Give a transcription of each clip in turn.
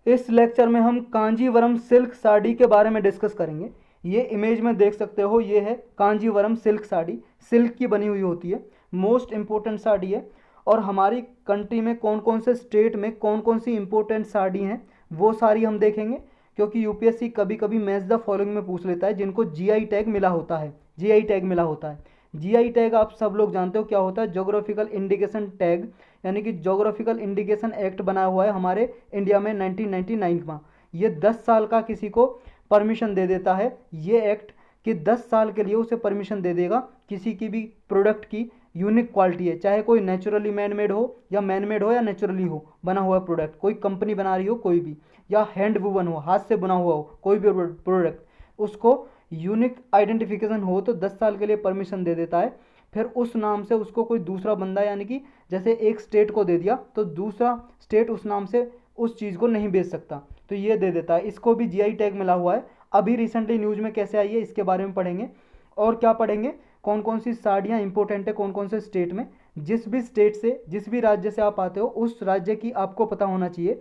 इस लेक्चर में हम कांजीवरम सिल्क साड़ी के बारे में डिस्कस करेंगे। ये इमेज में देख सकते हो, ये है कांजीवरम सिल्क साड़ी, सिल्क की बनी हुई होती है, मोस्ट इम्पोर्टेंट साड़ी है। और हमारी कंट्री में कौन कौन से स्टेट में कौन कौन सी इम्पोर्टेंट साड़ी हैं वो सारी हम देखेंगे, क्योंकि यूपीएससी कभी कभी मैच द फॉलोइंग में पूछ लेता है जिनको जीआई टैग मिला होता है। जीआई टैग मिला होता है, जीआई टैग आप सब लोग जानते हो क्या होता है, जोग्राफिकल इंडिकेशन टैग, यानी कि जोग्राफिकल इंडिकेशन एक्ट बना हुआ है हमारे इंडिया में 1999 में। ये 10 साल का किसी को परमिशन दे देता है ये एक्ट, कि 10 साल के लिए उसे परमिशन दे देगा किसी की भी प्रोडक्ट की यूनिक क्वालिटी है, चाहे कोई नेचुरली मैन मेड हो या मैन मेड हो या नेचुरली हो बना हुआ प्रोडक्ट, कोई कंपनी बना रही हो कोई भी, या हैंड वुवन हो, हाथ से बना हुआ हो कोई भी प्रोडक्ट, उसको यूनिक आइडेंटिफिकेशन हो तो 10 साल के लिए परमिशन दे देता है। फिर उस नाम से उसको कोई दूसरा बंदा, यानी कि जैसे एक स्टेट को दे दिया तो दूसरा स्टेट उस नाम से उस चीज़ को नहीं बेच सकता, तो ये दे देता है। इसको भी जीआई टैग मिला हुआ है। अभी रिसेंटली न्यूज़ में कैसे आई है इसके बारे में पढ़ेंगे। और क्या पढ़ेंगे, कौन कौन सी साड़ियाँ इंपॉर्टेंट है कौन कौन से स्टेट में। जिस भी स्टेट से जिस भी राज्य से आप आते हो उस राज्य की आपको पता होना चाहिए।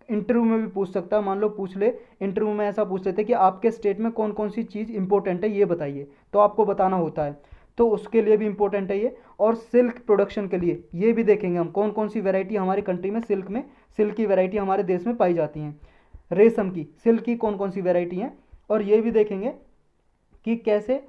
इंटरव्यू में भी पूछ सकता है, मान लो पूछ ले इंटरव्यू में, ऐसा पूछ लेते कि आपके स्टेट में कौन कौन सी चीज़ इंपॉर्टेंट है ये बताइए, तो आपको बताना होता है, तो उसके लिए भी इंपॉर्टेंट है ये। और सिल्क प्रोडक्शन के लिए ये भी देखेंगे हम, कौन कौन सी वैरायटी हमारी कंट्री में सिल्क की वैरायटी हमारे देश में पाई जाती हैं, रेशम की सिल्क की कौन कौन सी वैरायटी हैं। और ये भी देखेंगे कि कैसे,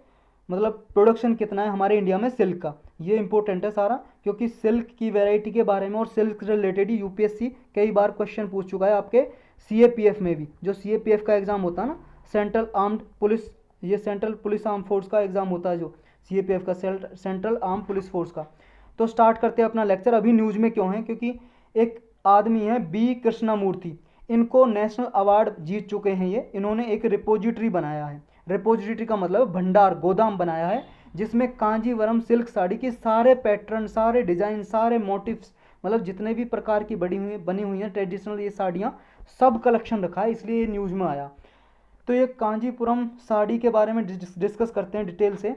मतलब प्रोडक्शन कितना है हमारे इंडिया में सिल्क का, ये इंपॉर्टेंट है सारा, क्योंकि सिल्क की वैरायटी के बारे में और सिल्क से रिलेटेड ही यूपीएससी कई बार क्वेश्चन पूछ चुका है आपके सीएपीएफ में भी। जो सीएपीएफ का एग्ज़ाम होता है ना, सेंट्रल आर्म्ड पुलिस, ये सेंट्रल पुलिस आर्म फोर्स का एग्ज़ाम होता है जो सीएपीएफ का, सेंट्रल आर्म पुलिस फोर्स का। तो स्टार्ट करते हैं अपना लेक्चर। अभी न्यूज़ में क्यों है, क्योंकि एक आदमी है बी कृष्णामूर्ति, इनको नेशनल अवार्ड जीत चुके हैं ये। इन्होंने एक रिपोजिटरी बनाया है, रिपोजिटरी का मतलब भंडार, गोदाम बनाया है, जिसमें कांजीवरम सिल्क साड़ी के सारे पैटर्न, सारे डिजाइन, सारे मोटिव्स, मतलब जितने भी प्रकार की बनी हुई हैं ट्रेडिशनल ये साड़ियाँ, सब कलेक्शन रखा है, इसलिए ये न्यूज़ में आया। तो ये कांजीपुरम साड़ी के बारे में डिस्कस करते हैं डिटेल से।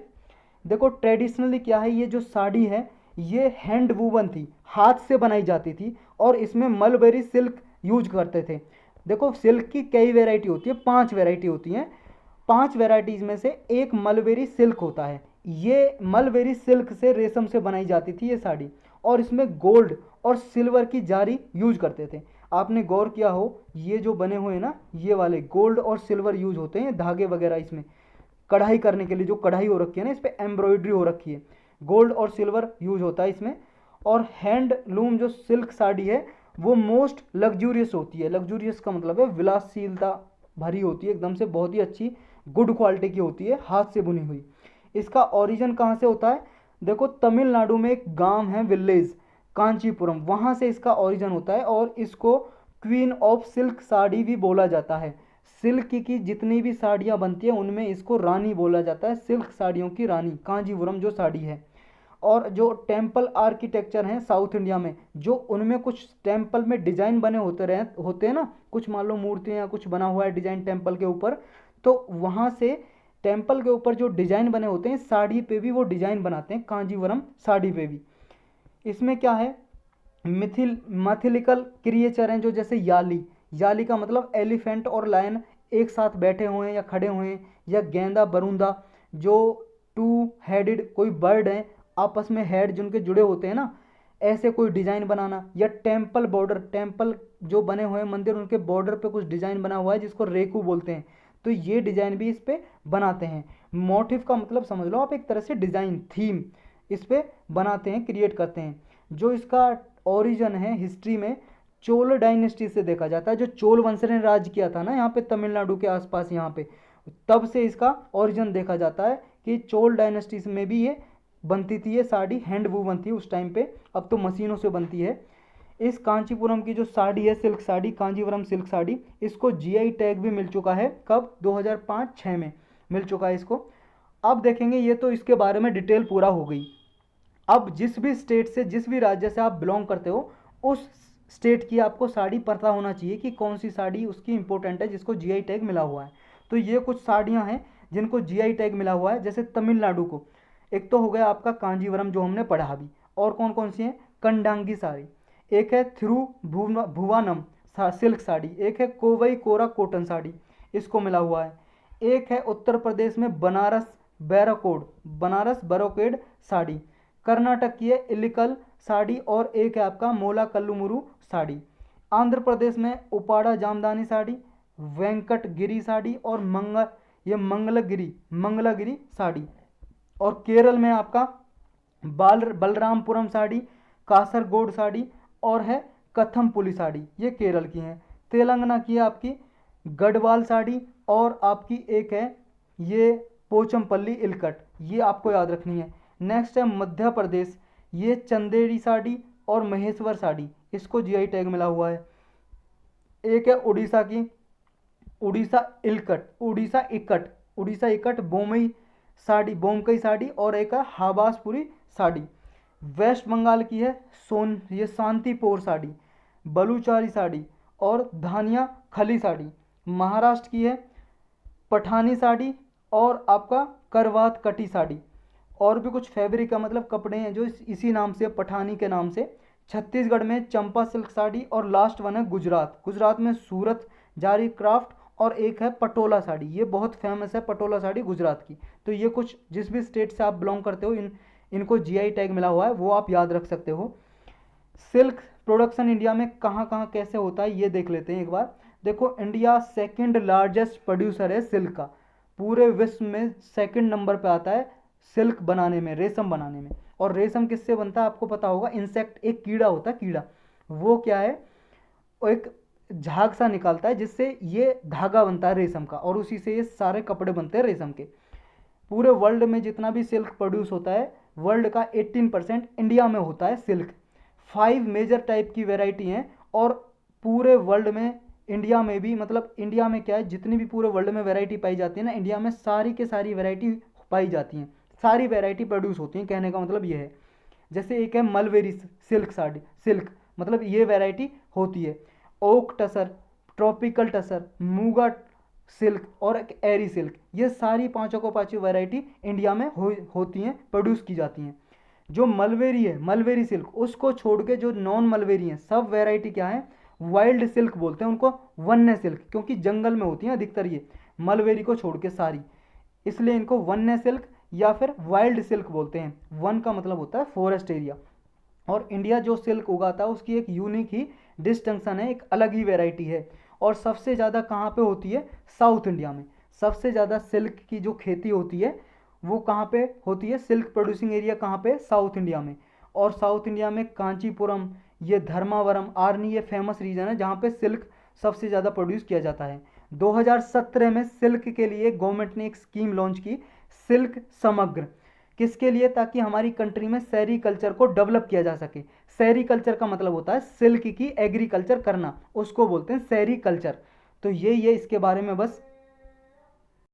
देखो ट्रेडिशनली क्या है, ये जो साड़ी है ये हैंड वूवन थी, हाथ से बनाई जाती थी, और इसमें मलबेरी सिल्क यूज करते थे। देखो सिल्क की कई वैरायटी होती है, 5 वैरायटी होती हैं, 5 वैरायटीज़ में से एक मलबेरी सिल्क होता है। ये मलबेरी सिल्क से, रेशम से बनाई जाती थी ये साड़ी, और इसमें गोल्ड और सिल्वर की जारी यूज करते थे। आपने गौर किया हो ये जो बने हुए ना, ये वाले गोल्ड और सिल्वर यूज होते हैं, धागे वगैरह इसमें कढ़ाई करने के लिए, जो कढ़ाई हो रखी है ना, इस पर एम्ब्रॉयडरी हो रखी है, गोल्ड और सिल्वर यूज होता है इसमें। और हैंडलूम जो सिल्क साड़ी है वो मोस्ट लग्जूरियस होती है, लग्जूरियस का मतलब है विलासशीलता भरी होती है, एकदम से बहुत ही अच्छी गुड क्वालिटी की होती है, हाथ से बुनी हुई। इसका ओरिजिन कहाँ से होता है, देखो तमिलनाडु में एक गांव है, विलेज कांचीपुरम, वहाँ से इसका ओरिजिन होता है, और इसको क्वीन ऑफ सिल्क साड़ी भी बोला जाता है। सिल्क की जितनी भी साड़ियाँ बनती हैं उनमें इसको रानी बोला जाता है, सिल्क साड़ियों की रानी कांजीवरम जो साड़ी है। और जो टेम्पल आर्किटेक्चर हैं साउथ इंडिया में, जो उनमें कुछ टेम्पल में डिजाइन बने होते हैं ना, कुछ मान लो मूर्तियाँ या कुछ बना हुआ है डिजाइन टेम्पल के ऊपर, तो वहाँ से टेम्पल के ऊपर जो डिजाइन बने होते हैं साड़ी पे भी वो डिजाइन बनाते हैं, कांजीवरम साड़ी पे भी। इसमें क्या है, मैथिलिकल क्रिएचर हैं जो, जैसे याली, याली का मतलब एलिफेंट और लायन एक साथ बैठे हुए हैं या खड़े हुए हैं, या गेंदा बरूंदा, जो 2 हेडेड कोई बर्ड हैं, आपस में हेड जिनके जुड़े होते हैं ना, ऐसे कोई डिजाइन बनाना। या टेम्पल बॉर्डर, टेम्पल जो बने हुए हैं मंदिर, उनके बॉर्डर पे कुछ डिजाइन बना हुआ है जिसको रेकू बोलते हैं, तो ये डिजाइन भी इस पे बनाते हैं। मोटिव का मतलब समझ लो आप, एक तरह से डिजाइन, थीम इस पे बनाते हैं, क्रिएट करते हैं। जो इसका ओरिजिन है हिस्ट्री में, चोल डायनेस्टी से देखा जाता है, जो चोल वंश ने राज किया था ना यहाँ पे तमिलनाडु के आसपास यहाँ पे, तब से इसका ओरिजिन देखा जाता है कि चोल डायनेस्टी में भी ये बनती थी, ये साड़ी हैंड वूवन थी उस टाइम पे, अब तो मशीनों से बनती है। इस कांचीपुरम की जो साड़ी है सिल्क साड़ी, कांजीवरम सिल्क साड़ी, इसको जीआई टैग भी मिल चुका है, कब, 2005-6 में मिल चुका है इसको। अब देखेंगे, ये तो इसके बारे में डिटेल पूरा हो गई। अब जिस भी स्टेट से, जिस भी राज्य से आप बिलोंग करते हो, उस स्टेट की आपको साड़ी पता होना चाहिए कि कौन सी साड़ी उसकी इंपॉर्टेंट है जिसको जीआई टैग मिला हुआ है। तो ये कुछ साड़ियाँ हैं जिनको जीआई टैग मिला हुआ है, जैसे तमिलनाडु को, एक तो हो गया आपका कांजीवरम जो हमने पढ़ा अभी, और कौन कौन सी हैं, कंडांगी साड़ी, एक है थिरुभुवनम सिल्क साड़ी, एक है कोवई कोरा कॉटन साड़ी, इसको मिला हुआ है। एक है उत्तर प्रदेश में बनारस बैरोकेड साड़ी, कर्नाटक की है इलिकल साड़ी, और एक है आपका मोला कल्लुमुरु साड़ी। आंध्र प्रदेश में उपाड़ा जामदानी साड़ी, वेंकटगिरी साड़ी और मंगलागिरी साड़ी। और केरल में आपका बलरामपुरम साड़ी, कासरगोड साड़ी और है कथमपुली साड़ी, ये केरल की हैं। तेलंगाना की है आपकी गढ़वाल साड़ी, और आपकी एक है ये पोचमपल्ली इलकट, ये आपको याद रखनी है। नेक्स्ट है मध्य प्रदेश, ये चंदेरी साड़ी और महेश्वर साड़ी, इसको जीआई टैग मिला हुआ है। एक है उड़ीसा की उड़ीसा इकट बोमकई साड़ी, और एक है हाबासपुरी साड़ी। वेस्ट बंगाल की है ये शांतिपुर साड़ी, बलूचारी साड़ी और धानिया खली साड़ी। महाराष्ट्र की है पठानी साड़ी और आपका करवात कटी साड़ी। और भी कुछ फैब्रिक का मतलब कपड़े हैं जो इसी नाम से, पठानी के नाम से। छत्तीसगढ़ में चंपा सिल्क साड़ी, और लास्ट वन है गुजरात में सूरत जारी क्राफ्ट, और एक है पटोला साड़ी, ये बहुत फेमस है पटोला साड़ी गुजरात की। तो ये कुछ जिस भी स्टेट से आप बिलोंग करते हो इनको जीआई टैग मिला हुआ है, वो आप याद रख सकते हो। सिल्क प्रोडक्शन इंडिया में कहाँ कहाँ कैसे होता है ये देख लेते हैं एक बार। देखो, इंडिया सेकंड लार्जेस्ट प्रोड्यूसर है सिल्क का, पूरे विश्व में सेकंड नंबर पे आता है सिल्क बनाने में, रेशम बनाने में। और रेशम किससे बनता है आपको पता होगा, इंसेक्ट, एक कीड़ा होता है, कीड़ा, वो क्या है, एक झाग सा निकालता है जिससे ये धागा बनता है रेशम का, और उसी से ये सारे कपड़े बनते हैं रेशम के। पूरे वर्ल्ड में जितना भी सिल्क प्रोड्यूस होता है, वर्ल्ड का 18% इंडिया में होता है सिल्क। 5 मेजर टाइप की वेराइटी हैं, और पूरे वर्ल्ड में इंडिया में भी, मतलब इंडिया में क्या है, जितनी भी पूरे वर्ल्ड में वैरायटी पाई जाती है ना, इंडिया में सारी के सारी वैरायटी पाई जाती हैं, सारी वैरायटी प्रोड्यूस होती हैं, कहने का मतलब ये है। जैसे एक है मलवेरी सिल्क, मतलब ये वैरायटी होती है। Oak tasar, tropical tasar, muga silk और एक एरी सिल्क, ये सारी पाँचों को पाँचों वैरायटी इंडिया में होती हैं, प्रोड्यूस की जाती हैं। जो मलवेरी है, मलवेरी सिल्क, उसको छोड़ के जो नॉन मलवेरी हैं सब वैरायटी क्या है, वाइल्ड सिल्क बोलते हैं उनको, वन्य सिल्क, क्योंकि जंगल में होती हैं अधिकतर ये, मलवेरी को छोड़ के सारी, इसलिए इनको वन्य सिल्क या फिर वाइल्ड सिल्क बोलते हैं। वन का मतलब होता है फॉरेस्ट एरिया। और इंडिया जो सिल्क उगाता है उसकी एक यूनिक ही डिस्टिंक्शन है, एक अलग ही वैरायटी है। और सबसे ज़्यादा कहाँ पे होती है, साउथ इंडिया में। सबसे ज़्यादा सिल्क की जो खेती होती है वो कहाँ पे होती है, सिल्क प्रोड्यूसिंग एरिया कहाँ पे, साउथ इंडिया में। और साउथ इंडिया में कांचीपुरम, ये धर्मावरम, आर्नी, ये फेमस रीजन है जहाँ पे सिल्क सबसे ज़्यादा प्रोड्यूस किया जाता है। 2017 में सिल्क के लिए गवर्नमेंट ने एक स्कीम लॉन्च की, सिल्क समग्र। किसके लिए, ताकि हमारी कंट्री में सेरीकल्चर को डेवलप किया जा सके। सेरीकल्चर का मतलब होता है सिल्क की एग्रीकल्चर करना, उसको बोलते हैं सेरीकल्चर। तो ये इसके बारे में बस